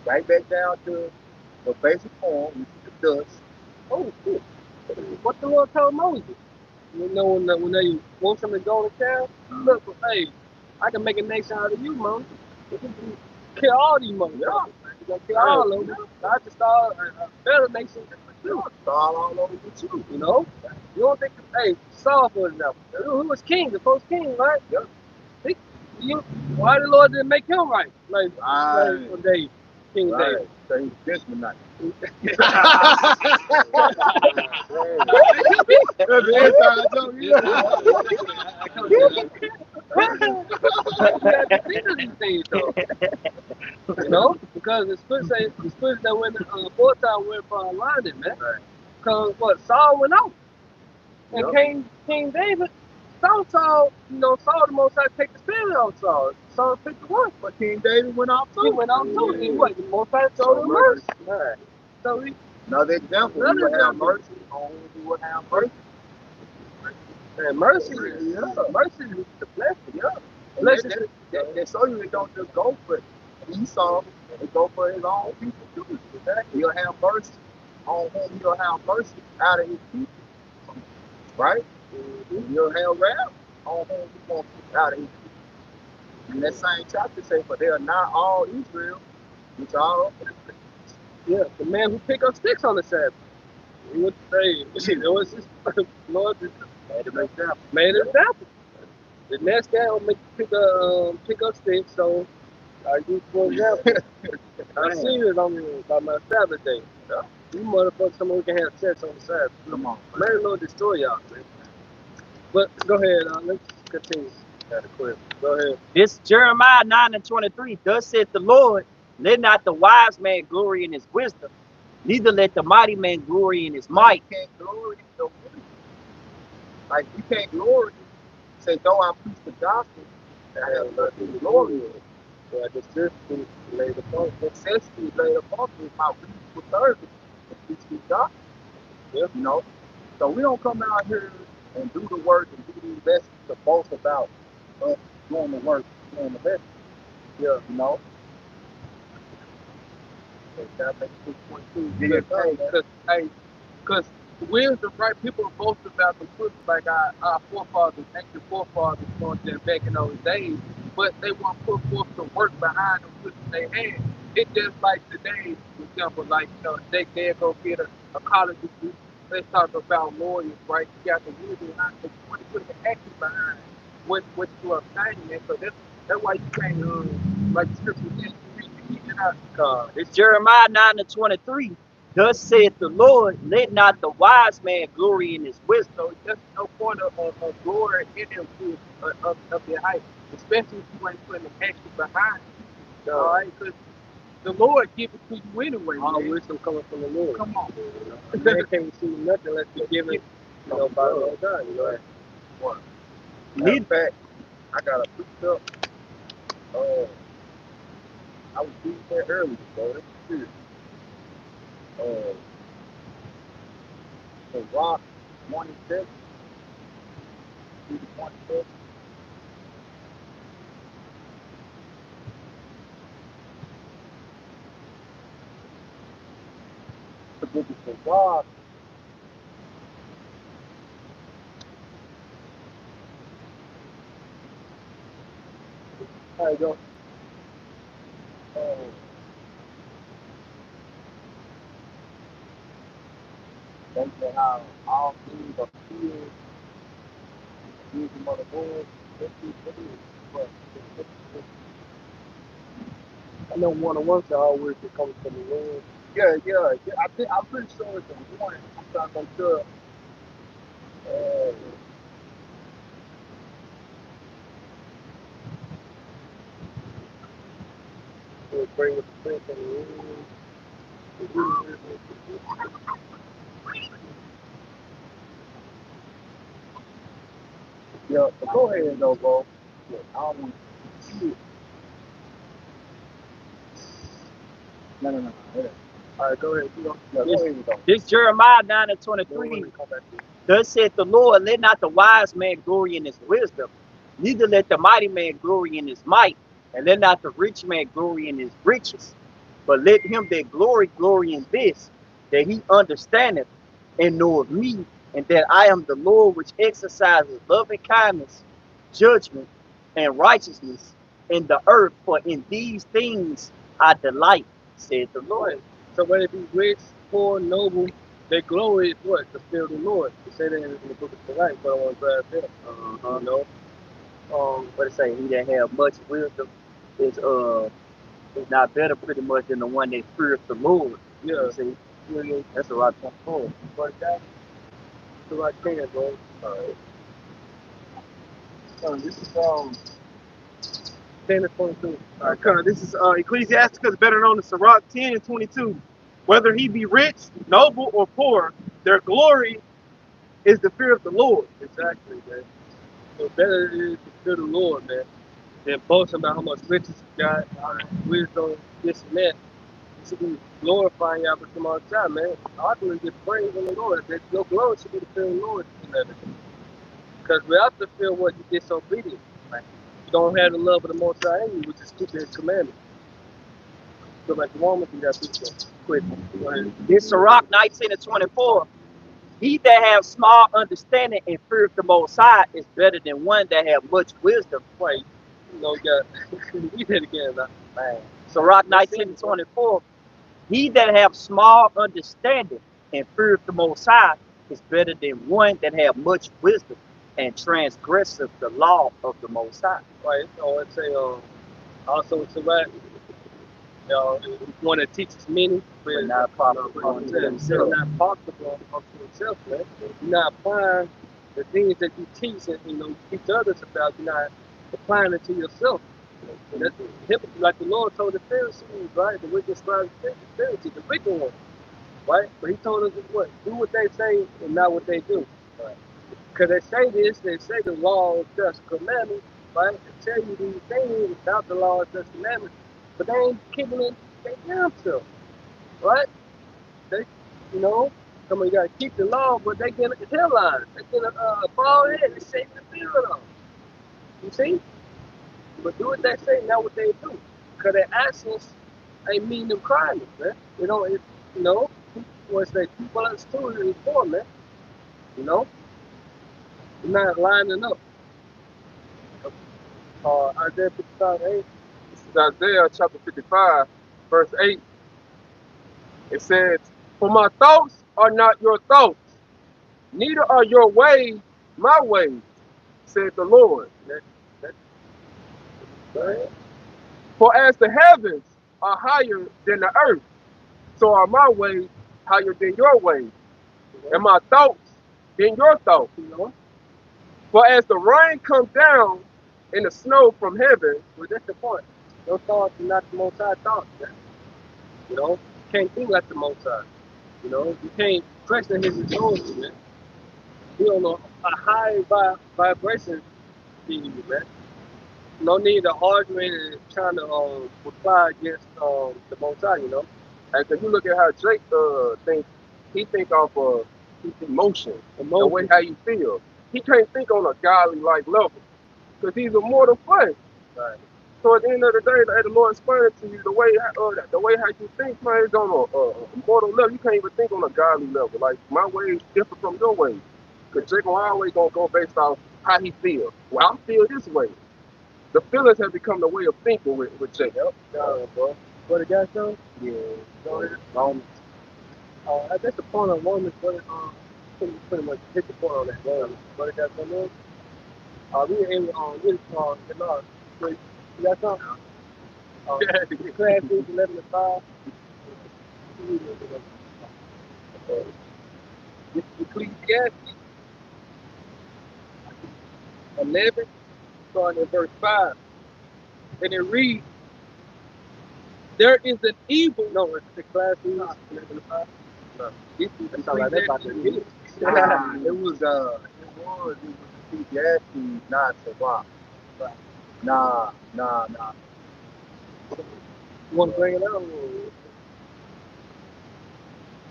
right back down to the basic form, which is the dust. Oh, shit. What the Lord told Moses? You know, when they want him to go to town, look, hey, I can make a nation out of you, Moses. Kill all these motherfuckers. Yeah. You gonna kill all of them. I just start a better nation than you. Start all over with you. You know? You don't think, hey, Saul, for example, who was king, the first king, right? Yeah. Why the Lord didn't make him right? Like Right. for David, King Right. David. So he's this tonight. These things, though. You know, because the spirit that went fourth time went from London, man. Because what Saul went out, and King David, Saul, you know, Saul the Most High take the spirit off Saul. Saul picked the one, But King David went off too. he went out too. And what? The Most High told him mercy. Right. So he, Another example, he would have mercy on whom He would have mercy. and mercy, Yeah. mercy is the blessing. Yeah. And Blessing. that so you don't just go for Esau, it go for his own people too. He'll have mercy on whom He'll have mercy out of His people. Right? He'll have wrath on whom He wants out of His people. And that same chapter say, for they are not all Israel, which are of them. Yeah, the man who picked up sticks on the Sabbath. He would say, it was his Lord made an example. The next guy will make you pick up sticks, so I use for example. I see it on by my Sabbath day. You motherfuckers, someone who can have sex on the Sabbath. Come on. May the Lord destroy y'all, man. But go ahead, let's continue. Go ahead. This Jeremiah 9 and 23, thus saith the Lord, let not the wise man glory in his wisdom, neither let the mighty man glory in his might. You can't glory in your wisdom. Like, you can't glory Say, though I preach the gospel, I have nothing glorious. But the necessity laid upon us. Necessity laid upon me is my reasonable service to preach the gospel. Yeah. You know? So we don't come out here and do the work and do these lessons to boast about us doing the work, doing the lesson. Yeah. You know? That makes 2.2. Yeah, Because wisdom, right? People boast about the truth like our forefathers, ancient forefathers, going there back in those days, but they won't put forth the work behind the wisdom they had. It's just like today, for example, like, they go get a college degree. Let's talk about lawyers, right? You got the wisdom behind it, but you put the action behind what you are obtaining. And so that's why you can't, like the scripture says, you read it out. It's Jeremiah 9:23. Thus saith the Lord, let not the wise man glory in his wisdom. So there's no point of glory in them of their height, especially if you ain't putting the action behind it. All right, because the Lord give it to you anyway. All Man. wisdom coming from the Lord. Come on. Man can't receive nothing unless we give it, by the Lord God. You know? What? Matter of fact, I got a precept. I was reading that earlier, so that's serious. The Rock 27, read the 27. The book is the Rock. All right, go. They say how all things are filled, wisdom of the Lord. That's what it is. But I know one-on-one to all wisdom coming from the Lord. yeah. I'm pretty sure it's a one. I'm trying to make sure. We'll bring with the faith and the Lord. Yeah, but go ahead though, bro. Yeah, I don't want to see it. No. Yeah. All right, go ahead. You know, Yeah, go ahead though. This Jeremiah don't 9:23. really come back to you. Thus saith the Lord, let not the wise man glory in his wisdom, neither let the mighty man glory in his might, and let not the rich man glory in his riches. But let him that glory in this, that he understandeth and knoweth me, and that I am the Lord which exercises loving kindness, judgment, and righteousness in the earth, for in these things I delight, saith the Lord. So whether it be rich, poor, noble, their glory is what? The fear of the Lord. You say that in the book of the life, but I want to grab that. You know? What it say? He that have much wisdom is not better pretty much than the one that fears the Lord. Yeah. See, that's a lot of point. But that's the right thing, bro. Alright. So this is 10 and 22. Okay, this is Ecclesiasticus, better known as Sirach 10 and 22. Whether he be rich, noble, or poor, their glory is the fear of the Lord. Exactly, man. So better it is to fear the Lord, man, than boasting about how much riches you got, wisdom, this and that. You should be glorifying Yahweh all the time, man. Ultimately, get praise in the Lord. That your glory should be the fear of the Lord. Because without the fear, what you disobedient. Like, you don't have the love of the Most High in you, which is keeping His commandments. So, like the woman, you got to quick. Go ahead. This Sirach 19 and 24. He that have small understanding and fear of the Most High is better than one that have much wisdom. Wait, you know, you got, read that again, man. Sirach 19 and 24. He that have small understanding and fear of the Most High is better than one that have much wisdom and transgresseth the law of the Most High. Right, so let's say, also it's about, one that teaches many, But not profitable unto it's himself. not profitable unto himself, man. You're not applying the things that you teach and you teach others about. You're not applying it to yourself. So that's hypocrite, like the Lord told the Pharisees, right? The wicked scribes, the Pharisees, the wicked one, right? But He told us what? Do what they say and not what they do. Right. Because they say this, they say the law, just commandments, right? They tell you these things about the law, just commandments, but they ain't keeping it they damn self, right? They, you know, come on, you gotta keep the law, but they get a headline, they get a bald head, they say the field off. You see? But do what they say, not what they do. Because their actions ain't mean them crying, man. You know, you know, what's that? People understood it before, man. You know, you're not lining up. Isaiah 55:8. This is Isaiah chapter 55, verse 8. It says, "For my thoughts are not your thoughts, neither are your ways my ways, said the Lord. Right? For as the heavens are higher than the earth, so are my ways higher than your ways, and my thoughts than your thoughts. You know, For as the rain comes down and the snow from heaven," well, that's the point. Your thoughts are not the Most High thoughts, man. You know, you can't think like the Most High. You know, you can't question His authority, man. He on a high vibration to you, man. No need to arguing and trying to reply against the Most High, you know. and if you look at how Jake thinks, he think off of his emotion, the way Emotion. how you feel. He can't think on a godly like level because he's a mortal flesh. Right. So at the end of the day, the Lord explained to you the way how you think, man, is on a mortal level. You can't even think on a godly level. Like my ways different from your ways. Cause Jake always gonna go based off how he feels. Well, I feel this way. The feelings have become the way of thinking with Jake. Yep. Bro. What the guy show? Yeah. Go ahead. Romans. That's the point on Romans, but pretty much hit the point on that. What the guy show? We in the law. You got something? Ecclesiastes 11:5. This is Ecclesiastes 11, starting at verse 5. And it reads, "There is an evil." No, it's Ecclesiastes 11:5. No, this is That sound like they about to Ecclesiastes. It was Ecclesiastes, not Torah. Nah. You want to bring it out?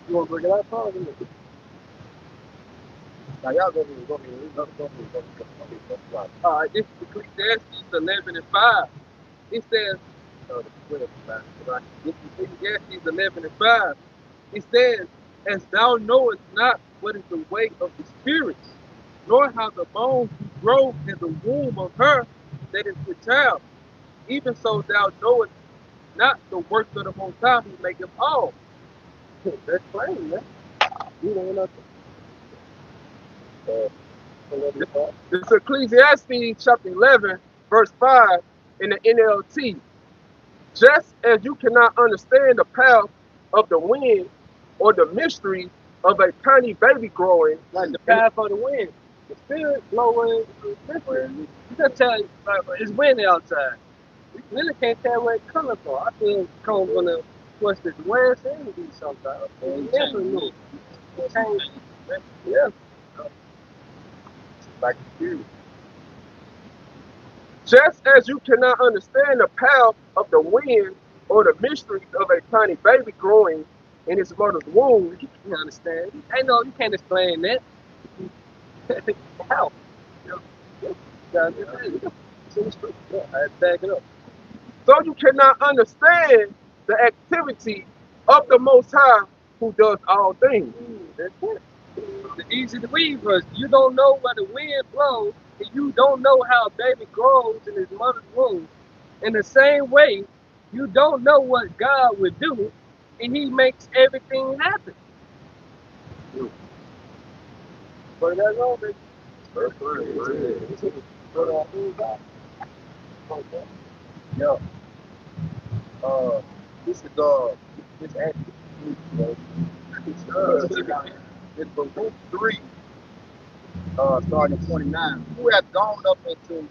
You want to bring it out, Paul? Now y'all go ahead. This is Ecclesiastes 11:5. It says, this is Ecclesiastes 11:5. It says, "As thou knowest not what is the way of the spirits, nor how the bones do grow in the womb of her that is with child, even so thou knowest not the works of the Most High who maketh all." That's plain, man. You know nothing. It's Ecclesiastes chapter 11, verse 5 in the NLT. "Just as you cannot understand the path of the wind or the mystery of a tiny baby growing," Like the path of the wind, the spirit blowing, different. You can tell it's windy outside. You really can't tell where it's coming from. I think it's coming from the west to the west and the east sometimes. You never know. It changes. Yeah. Like the spirit. "Just as you cannot understand the path of the wind or the mysteries of a tiny baby growing in its mother's womb." You understand? I know you can't explain that. How? Yeah, it's in the street. Yeah, I had to back it up. "So you cannot understand the activity of the Most High who does all things." That's it. The easy to read verse. You don't know where the wind blows, and you don't know how a baby grows in his mother's womb. In the same way, you don't know what God would do, and He makes everything happen. But that's all, baby. Yeah. This is this actually it's Baruch 3, starting at 29. "Who hath gone up into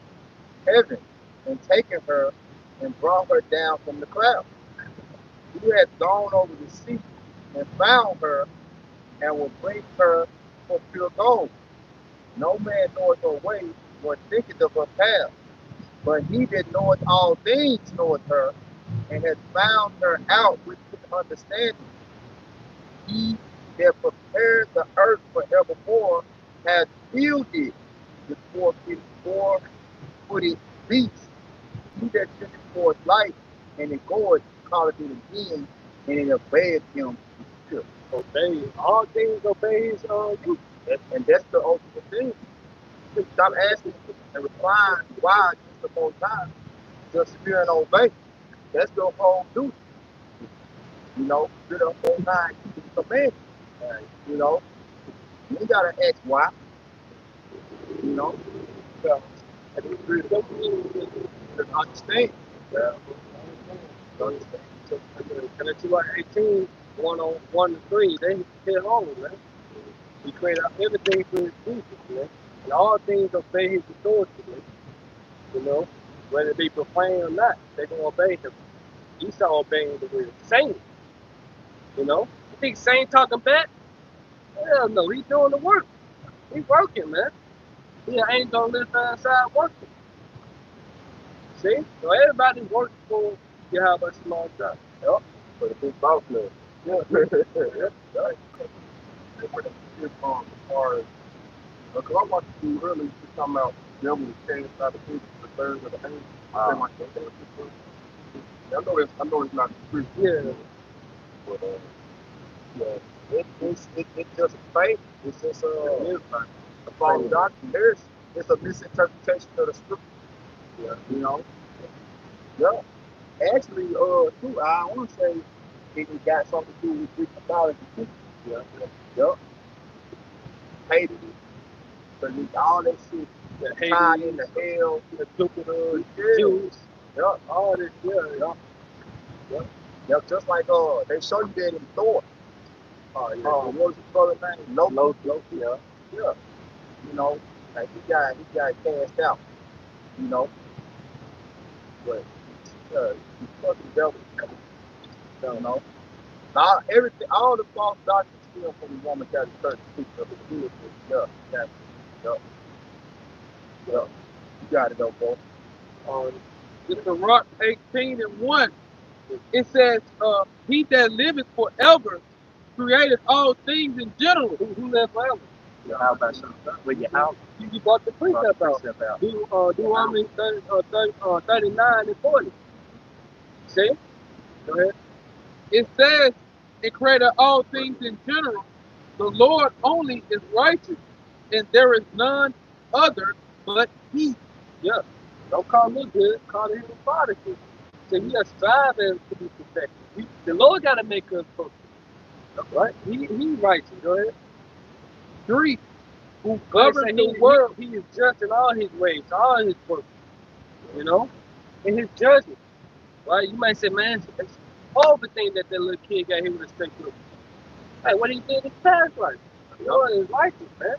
heaven and taken her and brought her down from the cloud? Who hath gone over the sea and found her and will bring her for pure gold? No man knoweth her way, nor thinketh of her path. But he that knoweth all things knoweth her, and has found her out with his understanding. He that prepared the earth forevermore hath filled it with four-footed beasts. He that sendeth forth light, and it goeth, calleth it again, and it obeyeth him. Obey. All things obey his you. And that's the ultimate thing. Stop asking and replying why it's the most high. Just fear and obey. That's your whole duty. You know, fear the most high, keep the commandments. You know, you ain't gotta ask why. You know, So, and we agree with that. just understand. Yeah. Understand. So, and it's like 18, 1 on 1 to 3, they hit home, man. He created everything for his people, man. And all things obey his authority, man. You know, whether it be profane or not, they're gonna obey him. Esau obeying the word. Saint, you know. You think Saint talking back? Hell no, he's doing the work. He's working, man. He ain't gonna live outside working. See? So everybody works for Yahweh small job. Yep. For the big boss man. Yeah. Yeah. Right. As far as, because I watched you earlier, you talking about devil was cast out of the third of the angels. I know it's not the truth. Yeah. But yeah, it's just faith. It's just a false doctrine. It's a misinterpretation of the scripture. Yeah, you know. Yeah. Actually, too, I want to say it got something to do with Greek mythology too. Yeah. Yep. Hades, all that shit. The Tied Hades, into hell. the Jupiter, Yeah. Zeus, Yep. all this, yeah. Yep. Just like they show you that in Thor. Oh, yeah. What was his brother's name? Loki. Yeah. Yeah. You know, like he got cast out. You know. But he's fucking devil. You know. All the false doctrines steal from the woman that is 36 of the good. Yeah. You got it though, bro. Deuteronomy 18 and 1. It says, he that liveth forever created all things in general. Who lived forever? How about you? With your house? You brought the precept out. Deuteronomy 39 and 40. See? Go ahead. It says, it created all things in general. The Lord only is righteous, and there is none other but he. Yeah. Don't call me good, call him Father good. So we are striving to be perfected. The Lord got to make us perfect. Right? He righteous. Go ahead. 3. Who Governs governs the the world. He is just in all his ways, all his work. You know? In his judgment. Right? You might say, man, it's everything that little kid got here with a straight through. Hey, what he did in his past life. The Lord is righteous, man.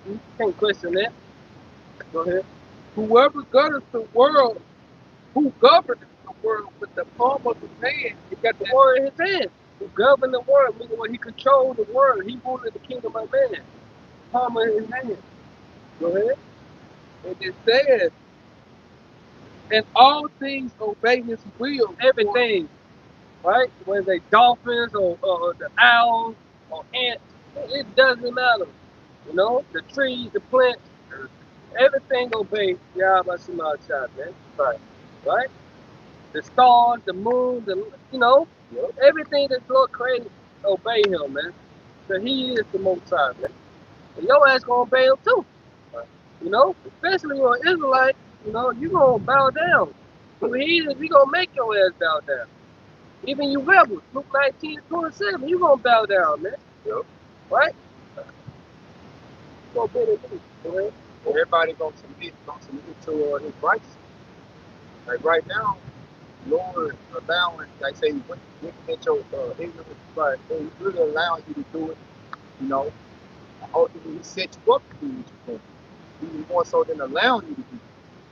You can't question that. Go ahead. Whoever governs the world, who governs the world with the palm of his hand, He got the word in his hand. He governed the world, meaning when he controlled the world, he ruled the kingdom of man. Palm of his hand. Go ahead. and it says, and all things obey his will. Everything. Right? Whether they dolphins or the owls or ants, it doesn't matter. You know, the trees, the plants, everything obey Yahweh Shema Shah, man. Right. Right? The stars, the moon, everything that the Lord created, obey him, man. So he is the most high, man. And your ass gonna obey him too. Right. You know, especially when you're an Israelite, you know, you gonna bow down. When he gonna make your ass bow down. Even you rebels, Luke 19:27, you gonna bow down, man. Yep. Right? Go better than me. Everybody gonna submit to his righteousness. Like right now, Lord allowing, like say, when at your ignorance, but He's really allowing you to do it. You know, ultimately He set you up to do what you can. Even more so than allowing you to do it.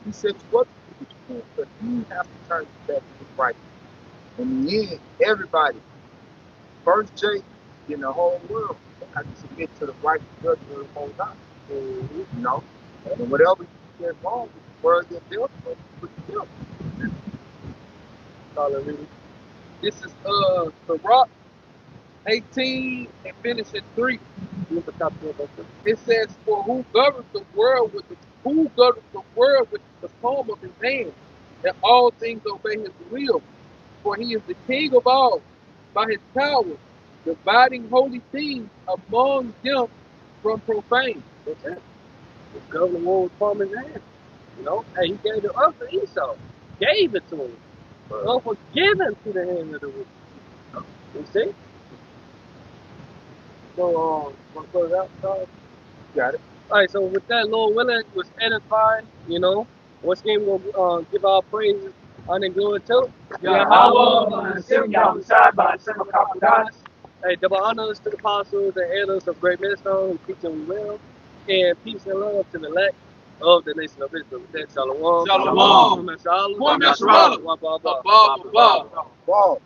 He set you up to do what you can, but you have to turn back to His righteousness. In the end, everybody, first Jake in the whole world, have to submit to the righteous judgment of the whole time. Mhm. You know, and whatever you get wrong, the word get built, put it built. Hallelujah. This is the Rock 18 and finish at 3. Look at top of the It says, "For who governs the world with the palm of his hand, and all things obey his will. For he is the King of all, by his power, dividing holy things among them from profane." That's it. The governor war with palm in his hand. You know, hey, he gave the earth to Esau. Gave it to him. The earth was given to the hand of the wicked. You see? So, want to close out, Charles? Got it. All right, so with that, Lord willing, was edifying, you know. Once again, we're going to give our praise, honor, and glory to Yahweh, Yahweh, by Shem Kapadas. Hey, double honors to the apostles and elders of great millstone who teach them well, and peace and love to the elect of the nation of Israel. With that, shalom. Shalom. Shalom. One Nasrallah. Wah, bah, bah. Above. Ball.